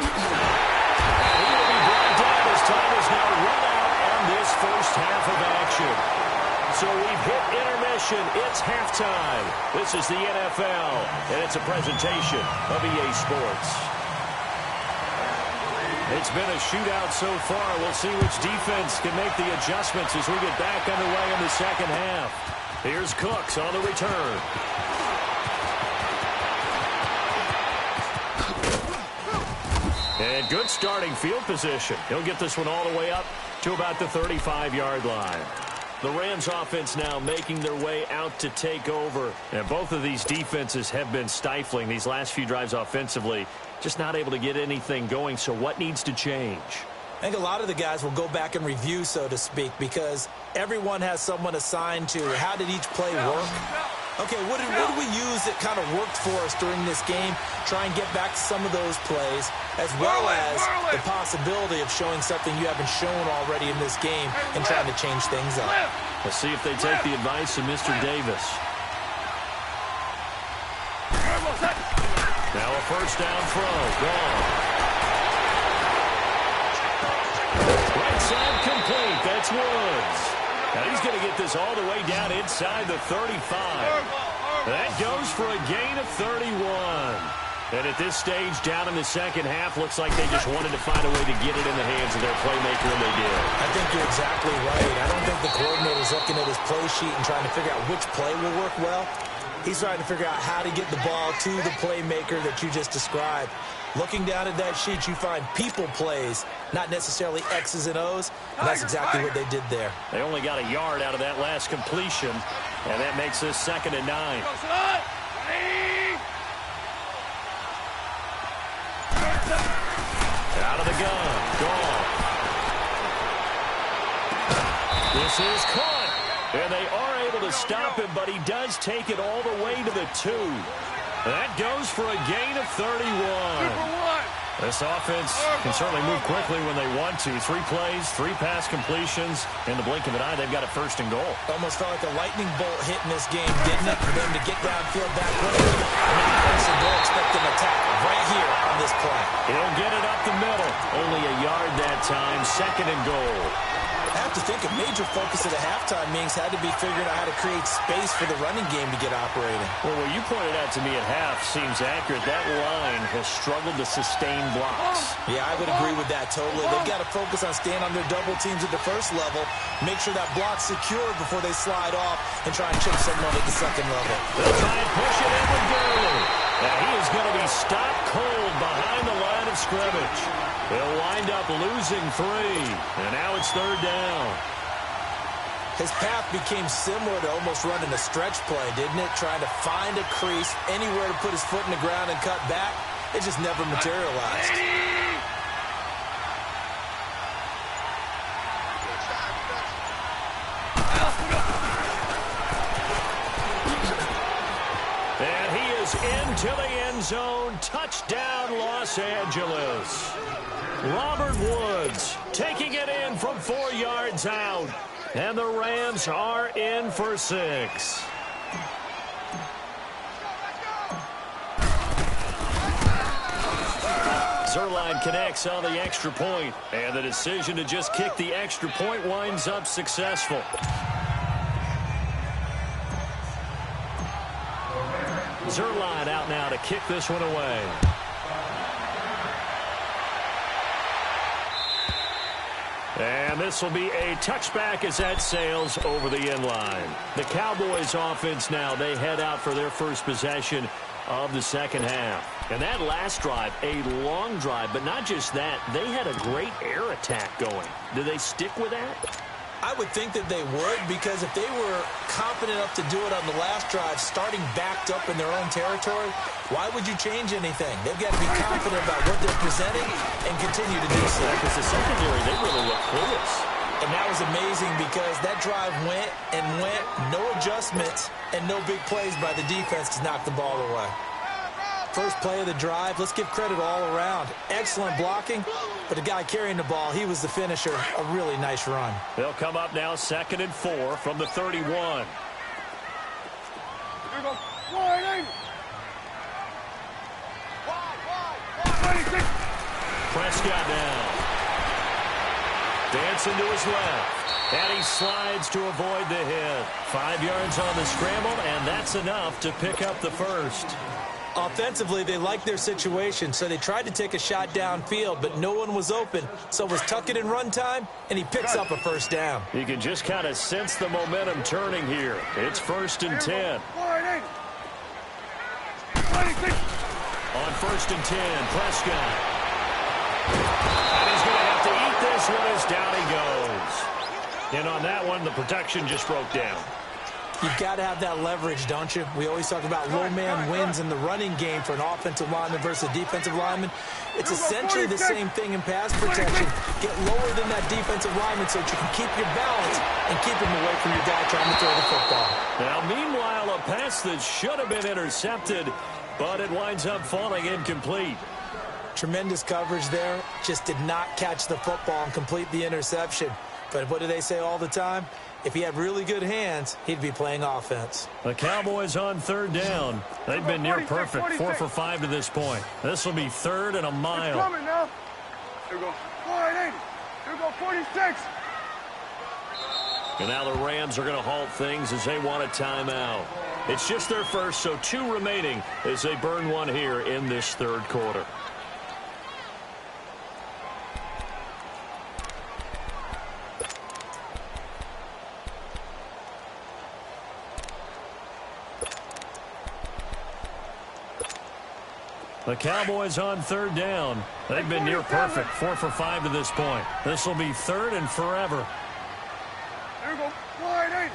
[SPEAKER 1] And he will be brought down as time is now run out on this first half of action. So we've hit intermission. It's halftime. This is the NFL, and it's a presentation of EA Sports. It's been a shootout so far. We'll see which defense can make the adjustments as we get back underway in the second half. Here's Cooks on the return. And good starting field position. He'll get this one all the way up to about the 35-yard line. The Rams offense now making their way out to take over. And both of these defenses have been stifling these last few drives offensively. Just not able to get anything going. So what needs to change?
[SPEAKER 3] I think a lot of the guys will go back and review, so to speak, because everyone has someone assigned to how did each play work. Okay, what did we use that kind of worked for us during this game? Try and get back to some of those plays, as well as the possibility of showing something you haven't shown already in this game and trying to change things up.
[SPEAKER 1] Let's see if they take the advice of Mr. Davis. Now a first down throw. Gone. Right side complete. That's Woods. Now he's going to get this all the way down inside the 35. That goes for a gain of 31. And at this stage, down in the second half, looks like they just wanted to find a way to get it in the hands of their playmaker, and they did.
[SPEAKER 3] I think you're exactly right. I don't think the coordinator's looking at his play sheet and trying to figure out which play will work well. He's trying to figure out how to get the ball to the playmaker that you just described. Looking down at that sheet, you find people plays, not necessarily X's and O's, and that's exactly what they did there.
[SPEAKER 1] They only got a yard out of that last completion, and that makes this 2nd and 9. Out of the gun. Gone. This is caught. And they are able to stop him, but he does take it all the way to the 2. That goes for a gain of 31. This offense can certainly move quickly when they want to. 3 plays, 3 pass completions. In the blink of an eye, they've got it 1st and goal.
[SPEAKER 3] Almost felt like a lightning bolt hit in this game, didn't it? For them to get downfield that quickly. And then 1st and goal, expect them to attack right here on this play.
[SPEAKER 1] He'll get it up the middle. Only a yard that time. 2nd and goal.
[SPEAKER 3] I have to think a major focus of the halftime meetings had to be figuring out how to create space for the running game to get operating.
[SPEAKER 1] Well, what you pointed out to me at half seems accurate. That line has struggled to sustain blocks.
[SPEAKER 3] Yeah, I would agree with that totally. They've got to focus on staying on their double teams at the first level, make sure that block's secured before they slide off and try and chip someone at the second level.
[SPEAKER 1] They'll try and push it in with Gurley. And he is going to be stopped cold behind the line of scrimmage. They'll wind up losing 3. And now it's 3rd down.
[SPEAKER 3] His path became similar to almost running a stretch play, didn't it? Trying to find a crease, anywhere to put his foot in the ground and cut back. It just never materialized.
[SPEAKER 1] And he is into to the end zone. Touchdown, Los Angeles. Robert Woods taking it in from 4 yards out. And the Rams are in for 6. Zuerlein connects on the extra point, and the decision to just kick the extra point winds up successful. Zuerlein out now to kick this one away. And this will be a touchback as that sails over the end line. The Cowboys offense now, they head out for their first possession of the second half. And that last drive, a long drive, but not just that, they had a great air attack going. Do they stick with that?
[SPEAKER 3] I would think that they would, because if they were confident enough to do it on the last drive, starting backed up in their own territory, why would you change anything? They've got to be confident about what they're presenting and continue to do so.
[SPEAKER 1] Because the secondary, they really look clueless.
[SPEAKER 3] And that was amazing because that drive went and went, no adjustments and no big plays by the defense to knock the ball away. First play of the drive, let's give credit all around. Excellent blocking, but the guy carrying the ball, he was the finisher. A really nice run.
[SPEAKER 1] They'll come up now 2nd and 4 from the 31.
[SPEAKER 5] Here we go. 180. 26.
[SPEAKER 1] Prescott down. Dancing to his left. And he slides to avoid the hit. 5 yards on the scramble, and that's enough to pick up the first.
[SPEAKER 3] Offensively, they liked their situation, so they tried to take a shot downfield, but no one was open. So it was tuck it in run time, and he picks up a first down.
[SPEAKER 1] You can just kind of sense the momentum turning here. It's 1st and 10.
[SPEAKER 5] 180. 26.
[SPEAKER 1] On 1st and 10, Prescott. And he's going to have to eat this one as down he goes. And on that one, the protection just broke down.
[SPEAKER 3] You've got to have that leverage, don't you? We always talk about low man wins in the running game for an offensive lineman versus a defensive lineman. It's essentially the same thing in pass protection. Get lower than that defensive lineman so that you can keep your balance and keep him away from your guy trying to throw the football.
[SPEAKER 1] Now, meanwhile, a pass that should have been intercepted, but it winds up falling incomplete.
[SPEAKER 3] Tremendous coverage there. Just did not catch the football and complete the interception. But what do they say all the time? If he had really good hands, he'd be playing offense.
[SPEAKER 1] The Cowboys on 3rd down. They've been near perfect, 4 for 5 to this point. This will be 3rd and a mile.
[SPEAKER 5] It's coming now. Here we go. 180. Here we go. 46.
[SPEAKER 1] And now the Rams are going to halt things as they want a timeout. It's just their first, so 2 remaining as they burn one here in this 3rd quarter. The Cowboys on 3rd down. They've been near perfect, 4 for 5 to this point. This will be 3rd and forever.
[SPEAKER 5] Here we go. 180.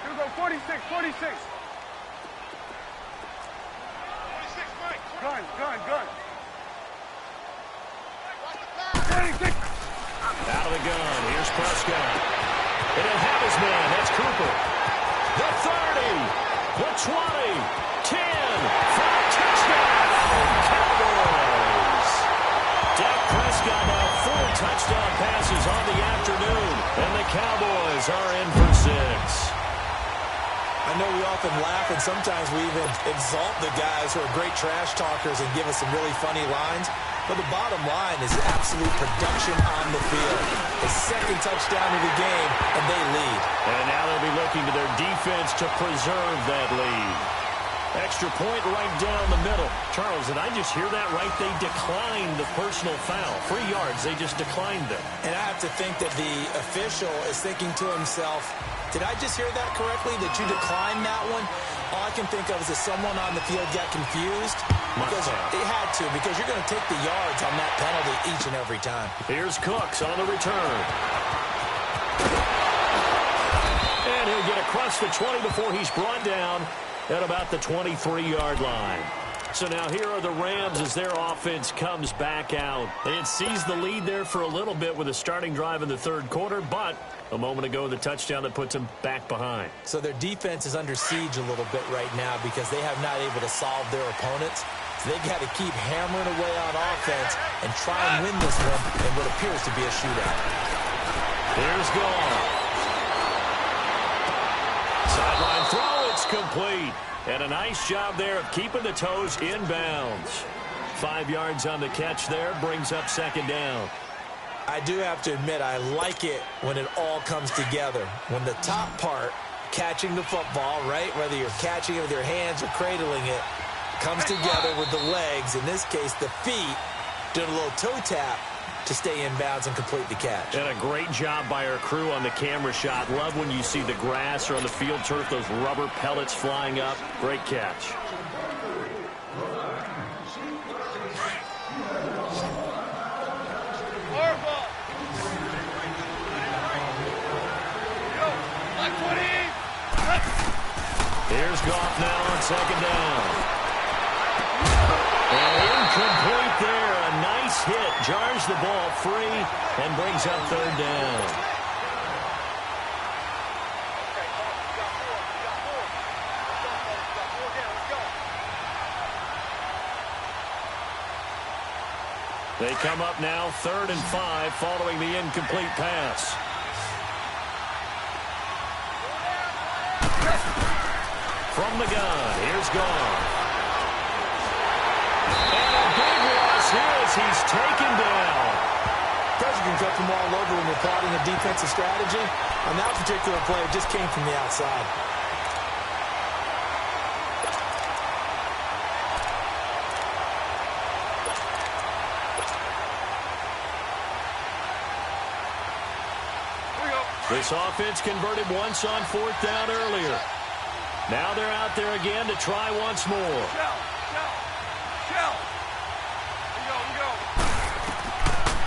[SPEAKER 5] Here we go. 46. 46. 46, Mike. Gun. 26.
[SPEAKER 1] Out of the gun. Here's Prescott. And he'll have his man. That's Cooper. The 30. The 20, 10, 5 touchdown, Cowboys. Dak Prescott now 4 touchdown passes on the afternoon, and the Cowboys are in for 6.
[SPEAKER 3] I know we often laugh, and sometimes we even exalt the guys who are great trash talkers and give us some really funny lines. But the bottom line is absolute production on the field. The 2nd touchdown of the game, and they lead.
[SPEAKER 1] And now they'll be looking to their defense to preserve that lead. Extra point right down the middle. Charles, did I just hear that right? They declined the personal foul. 3 yards, they just declined them.
[SPEAKER 3] And I have to think that the official is thinking to himself, did I just hear that correctly, that you declined that one? All I can think of is that someone on the field got confused. Because they had to, because you're going to take the yards on that penalty each and every time.
[SPEAKER 1] Here's Cooks on the return. And he'll get across the 20 before he's brought down at about the 23-yard line. So now here are the Rams as their offense comes back out. They had seized the lead there for a little bit with a starting drive in the third quarter, but a moment ago the touchdown that puts them back behind.
[SPEAKER 3] So their defense is under siege a little bit right now because they have not able to solve their opponents. So they got to keep hammering away on offense and try and win this one in what appears to be a shootout.
[SPEAKER 1] Here's Goff. Sideline throw, it's complete. And a nice job there of keeping the toes inbounds. 5 yards on the catch there, brings up second down.
[SPEAKER 3] I do have to admit, I like it when it all comes together. When the top part, catching the football, right, whether you're catching it with your hands or cradling it, comes together with the legs, in this case the feet, doing a little toe tap to stay in bounds and complete the catch.
[SPEAKER 1] And a great job by our crew on the camera shot. Love when you see the grass or on the field turf, those rubber pellets flying up. Great catch. Here's Goff now on second down. And incomplete there. A nice hit. Jars the ball free and brings up third down. They come up now 3rd and 5 following the incomplete pass. From the gun, here's Goff. And a big loss here as he's taken down.
[SPEAKER 3] Pressure can come from all over when you're plotting a defensive strategy. On that particular play, it just came from the outside.
[SPEAKER 1] This offense converted once on 4th down earlier. Now they're out there again to try once more.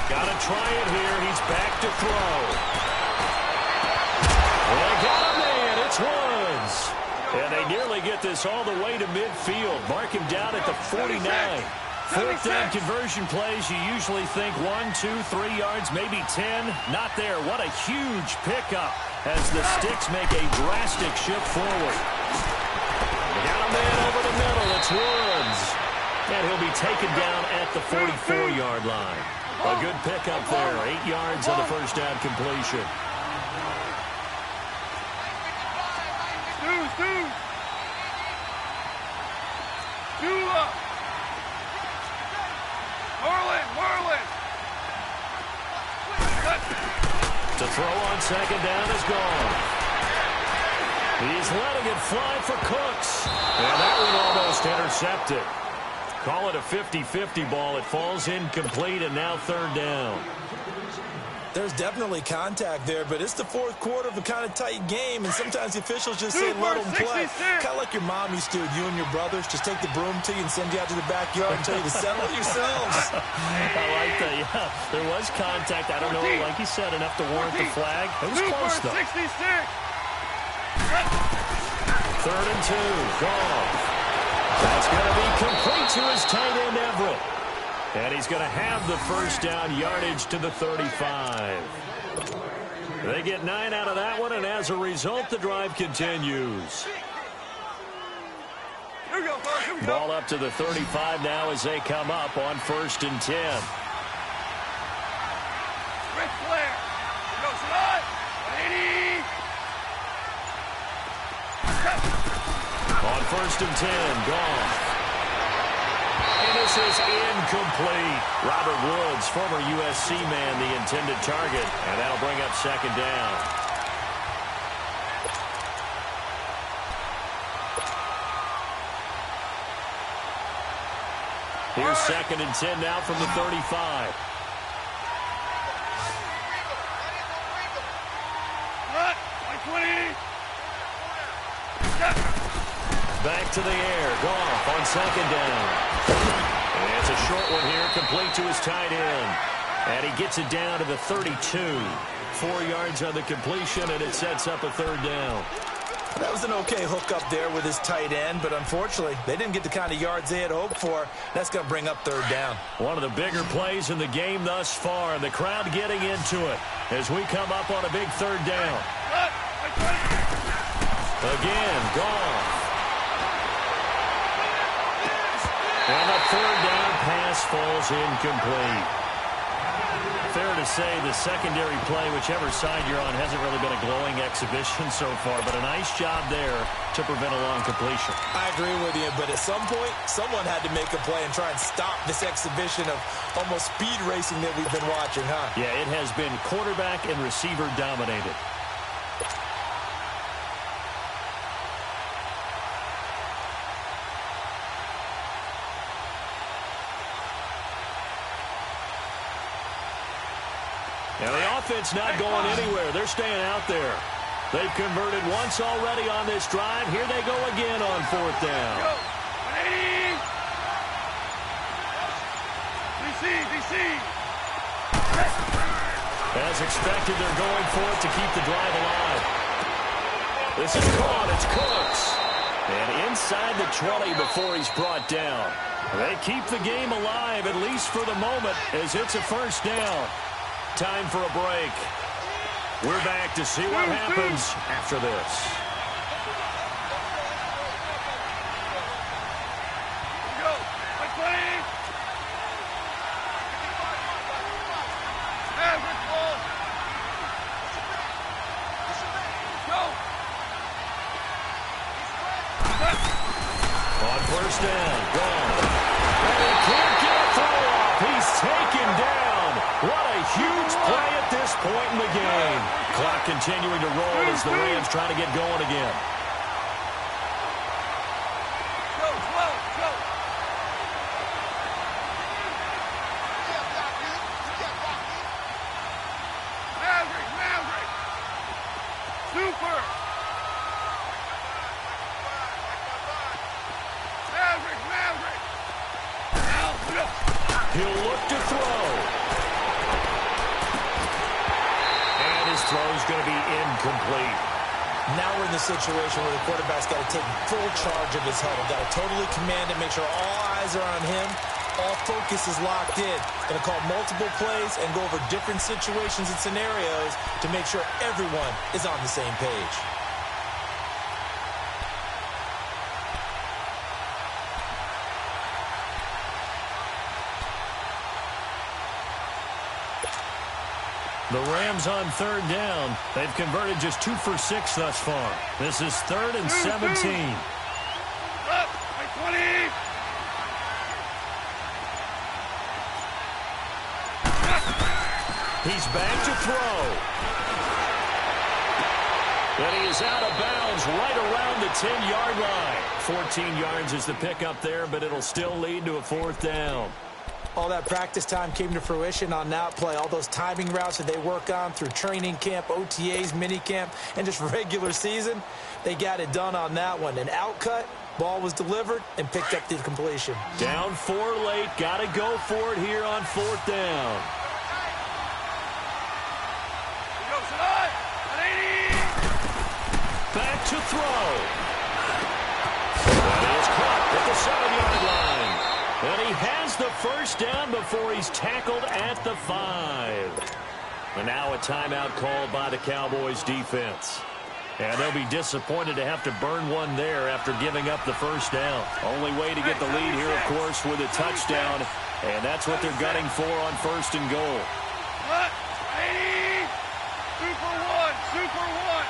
[SPEAKER 1] Got to try it here. He's back to throw. And they got him there. It's Woods. And they nearly get this all the way to midfield. Mark him down at the 49. 4th down conversion plays, you usually think 1, 2, 3 yards, maybe 10. Not there. What a huge pickup as the Sticks make a drastic shift forward. They got a man over the middle. It's Woods. And he'll be taken down at the 44-yard line. A good pickup there. 8 yards on the first down completion. To throw on second down is gone. He's letting it fly for Cooks. And that one almost intercepted. Call it a 50-50 ball. It falls incomplete, and now 3rd down.
[SPEAKER 3] There's definitely contact there, but it's the 4th quarter of a kind of tight game, and sometimes the officials just say let them play. Kind of like your mom used to, you and your brothers, just take the broom to you and send you out to the backyard and tell you to settle it yourselves.
[SPEAKER 1] I like that, yeah. There was contact. I don't know, like you said, enough to warrant the flag. It was close, though. 3rd and 2. Goff. That's going to be complete to his tight end, Everett. And he's going to have the first down, yardage to the 35. They get 9 out of that one, and as a result, the drive continues. Ball up to the 35 now as they come up on 1st and 10. On 1st and 10, Goff. And this is incomplete. Robert Woods, former USC man, the intended target. And that'll bring up second down. Here's 2nd and 10 now from the 35. Back to the air. Goff on second down. And it's a short one here, complete to his tight end. And he gets it down to the 32. 4 yards on the completion, and it sets up a 3rd down.
[SPEAKER 3] That was an okay hook up there with his tight end, but unfortunately, they didn't get the kind of yards they had hoped for. That's going to bring up third down.
[SPEAKER 1] One of the bigger plays in the game thus far. The crowd getting into it as we come up on a big third down. Again, Goff. And the third down pass falls incomplete. Fair to say the secondary play, whichever side you're on, hasn't really been a glowing exhibition so far, but a nice job there to prevent a long completion.
[SPEAKER 3] I agree with you, but at some point, someone had to make a play and try and stop this exhibition of almost speed racing that we've been watching, huh?
[SPEAKER 1] Yeah, it has been quarterback and receiver dominated. Now the offense not going anywhere. They're staying out there. They've converted once already on this drive. Here they go again on fourth down. As expected, they're going for it to keep the drive alive. This is caught. It's Cooks. And inside the 20 before he's brought down. They keep the game alive, at least for the moment, as it's a first down. Time for a break. We're back to see what happens after this. On first down, gone. And he can't get a throw off. He's taken down. What a huge play at this point in the game. Clock continuing to roll as the Rams try to get going again. He'll look to throw. And his throw's going to be incomplete.
[SPEAKER 3] Now we're in the situation where the quarterback's got to take full charge of his huddle. Got to totally command it, make sure all eyes are on him. All focus is locked in. Going to call multiple plays and go over different situations and scenarios to make sure everyone is on the same page.
[SPEAKER 1] The Rams on third down. They've converted just 2 for 6 thus far. This is 3rd and 17.
[SPEAKER 5] Up, 20.
[SPEAKER 1] He's back to throw. And he is out of bounds right around the 10-yard line. 14 yards is the pickup there, but it'll still lead to a 4th down.
[SPEAKER 3] All that practice time came to fruition on that play. All those timing routes that they work on through training camp, OTAs, minicamp, and just regular season, they got it done on that one. An outcut, ball was delivered, and picked up the completion.
[SPEAKER 1] Down 4 late. Got to go for it here on 4th down. Back to throw. And he is caught at the 7-yard line. And he has the first down before he's tackled at the 5. And now a timeout called by the Cowboys defense. And they'll be disappointed to have to burn one there after giving up the first down. Only way to get the lead here, of course, with a touchdown. And that's what they're gunning for on 1st and goal.
[SPEAKER 5] Super one, super one.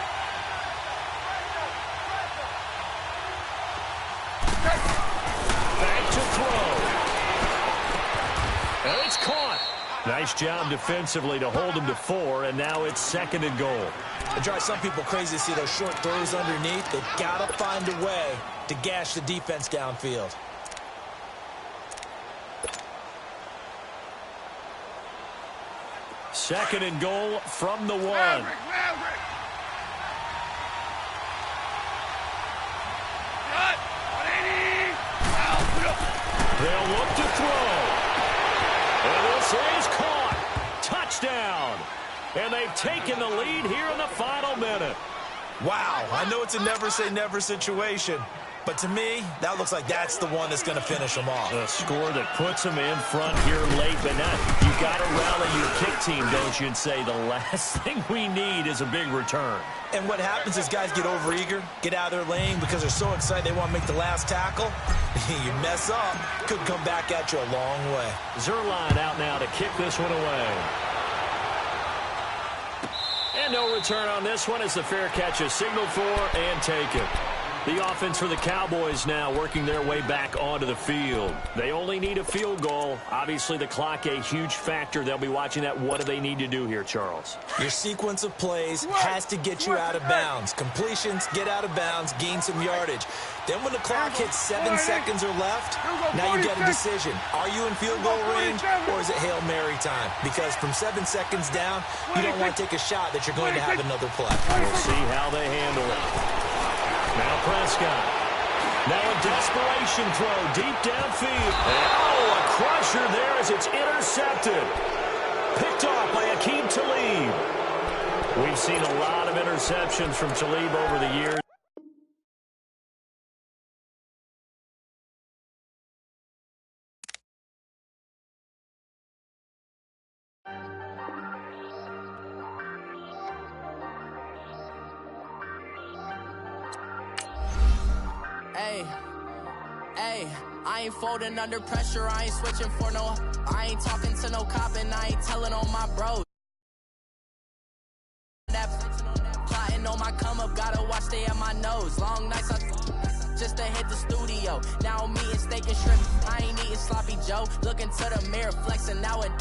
[SPEAKER 1] Back to throw. And it's caught. Nice job defensively to hold him to 4, and now it's 2nd and goal.
[SPEAKER 3] It drives some people crazy to see those short throws underneath. They've got to find a way to gash the defense downfield.
[SPEAKER 1] Second and goal from the 1.
[SPEAKER 5] Maverick. Cut. 180.
[SPEAKER 1] They'll look to throw. And this is caught. Touchdown. And they've taken the lead here in the final minute.
[SPEAKER 3] Wow, I know it's a never say never situation, but to me, that looks like that's the one that's going to finish them off.
[SPEAKER 1] A score that puts them in front here late, but now you got to rally your kick team, don't you, and say the last thing we need is a big return.
[SPEAKER 3] And what happens is guys get overeager, get out of their lane because they're so excited they want to make the last tackle. You mess up, could come back at you a long way.
[SPEAKER 1] Zuerlein out now to kick this one away. And no return on this one as the fair catch is signaled for and taken. The offense for the Cowboys now working their way back onto the field. They only need a field goal. Obviously, the clock a huge factor. They'll be watching that. What do they need to do here, Charles?
[SPEAKER 3] Your sequence of plays has to get you out of bounds. Completions, get out of bounds, gain some yardage. Then when the clock hits 7 seconds or left, now you get a decision. Are you in field goal range or is it Hail Mary time? Because from 7 seconds down, you don't want to take a shot that you're going to have another play.
[SPEAKER 1] We'll see how they handle it. Now Prescott. Now a desperation throw deep downfield. Oh, a crusher there as it's intercepted. Picked off by Aqib Talib. We've seen a lot of interceptions from Talib over the years.
[SPEAKER 6] Hey, I ain't folding under pressure, I ain't switching for no, I ain't talking to no cop and I ain't telling on my bros. Plotting on my come up, gotta watch stay at my nose. Long nights just to hit the studio. Now I'm eating steak and shrimp, I ain't eating sloppy Joe. Looking to the mirror, flexing now it